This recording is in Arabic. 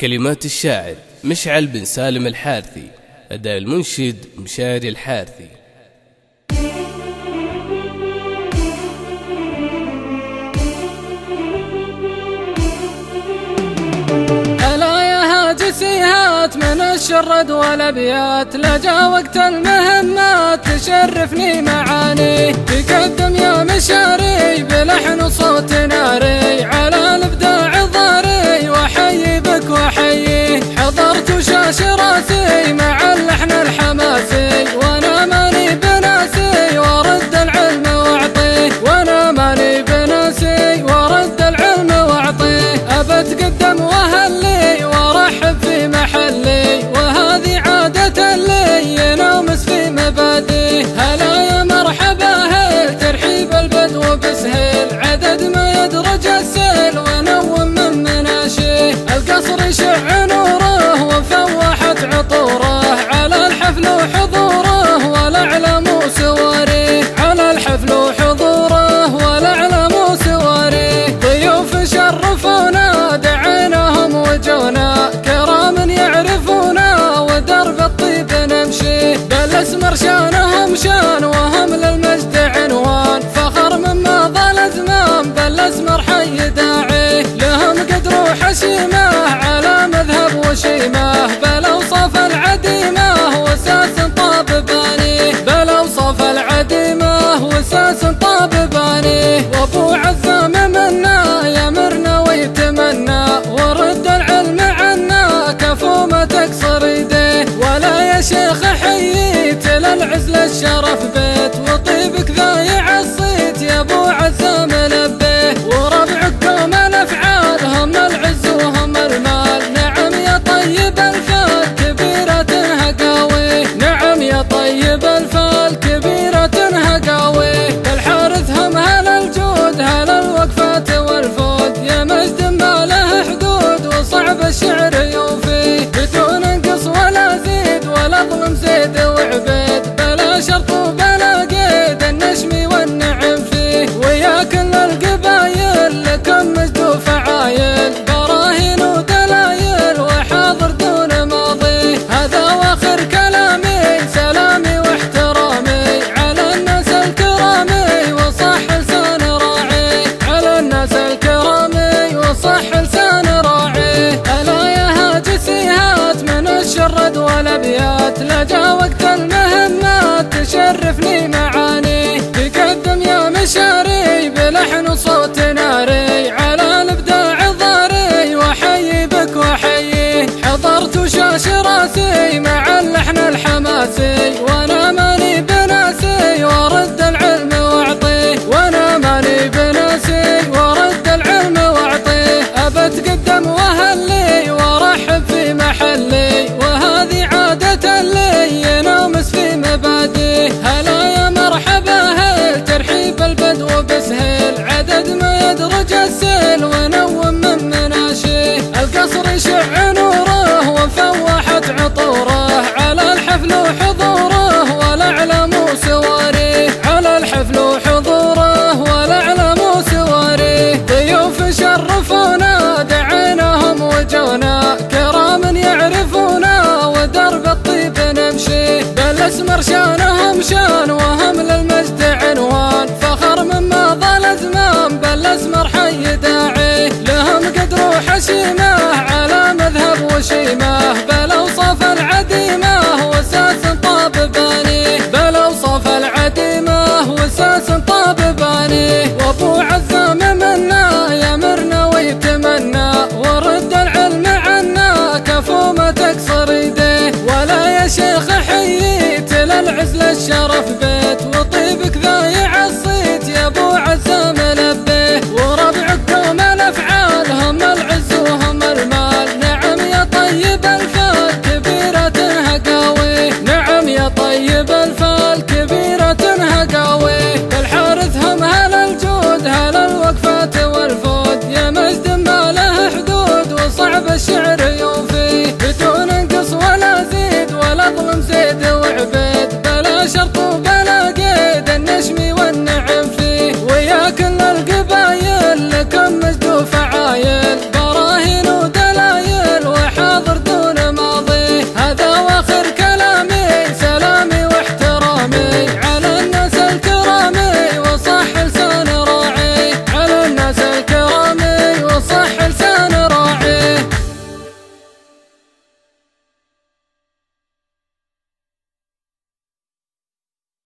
كلمات الشاعر مشعل بن سالم الحارثي، أداء المنشد مشاري الحارثي. ألا يا هاجسيهات من الشرد والأبيات، لجا وقت المهمات تشرفني معاني، تقدم يا مشاري بلحن وصوت ناري على الإبداع ضاري، وحيي بك وحيي حضرت وشاش راسي مع اللحن الحماسي، وانا ماني بناسي ورد العلم واعطيه، وانا ماني بناسي ورد العلم واعطيه، أبتقدم وهلي وارحب في محلي، وهذه عادة لي نومس في مبادئ. هلا يا مرحبا هل ترحيب البدو بسهيل، عدد ما يدرج السيل ونوم من مناشيه، القصر يشع نوره وفوحت عطوره، على الحفل وحضوره والأعلام وسواريه، على الحفل وحضوره والأعلام وسواريه، ضيوف شرفونا دعيناهم وجونا، كرام يعرفونا ودرب الطيب نمشي، بل اسمر شانهم شان وهم للمجد عنوان، فخر مما ظل ازمان بل اسمر حي داعي، لهم قدر وحشيمه على مذهب وشيمه، بل اوصاف العديمه واساس طاب بانيه، بل اوصاف العديمه واساس طاب بانيه، وابو عزام منا يمرنا ويتمنى، ورد العلم عنا كفو ما تقصر يديه، ولا يا شيخ حييت للعزل الشرف بيت، وطيبك ذايع الصيت يا ابو عزام لبيه، وربعك قوم الافعال هم العز وهم المال، نعم يا طيب الفال كبيرة هقاوي، نعم يا طيب الفال كبيرة هقاوي، الحارث هم هل الجود هل الوقفات والفود، يا مجد ما له حدود وصعب الشعر يوفي، بدون انقص ولا زيد ولا ظلم زيد وعبيد، بلا شرط وبلا قيد النشمي والنعم فيه، ويا كل القبايل لكم مجد وفعايل، براهين ودلايل وحاضر دون ماضي، هذا واخر كلامي سلامي واحترامي على الناس الكرامي وصح لسان راعي، على الناس الكرامي وصح لسان راعي. ألا يا هاجسيهات من الشرد والأبيات، لجا وقت المهمات تشرفني معاني، تقدم يا مشاري بلحن وصوت ناري على الإبداع ضاري، وحيي بك وحيي حضرت وشاش راسي مع اللحن الحماسي، وانا ماني بناسي ورد العلم واعطيه، وانا ماني بناسي ورد العلم واعطيه، أبتقدم وهلي وارحب في محلي، وهذه عادة لي نومس في مبادئ. هلا يا مرحبا هل ترحيب البدو بسهيل، عدد ما يدرج السيل ونوم من مناشيه، القصر يشع نوره وفوحت عطوره، على الحفل وحضوره والأعلام وسواريه، على الحفل وحضوره والأعلام وسواريه، ضيوف شرفونا دعيناهم وجونا، كرام يعرفونا ودرب الطيب نمشي، بل اسمر شانهم شان وهم للمجد عنوان، فخر مما ظل ازمان بل اسمر حي داعي، لهم قدر وحشيمه على مذهب وشيمه، بل اوصاف العديمه واساس طاب بانيه، بل اوصاف العديمه واساس طاب بانيه، وابو عزام منا يمرنا ويتمنى، ورد العلم عنا كفو ما تقصر يديه، ولا يا شيخ حييت للعزل الشرف بيه.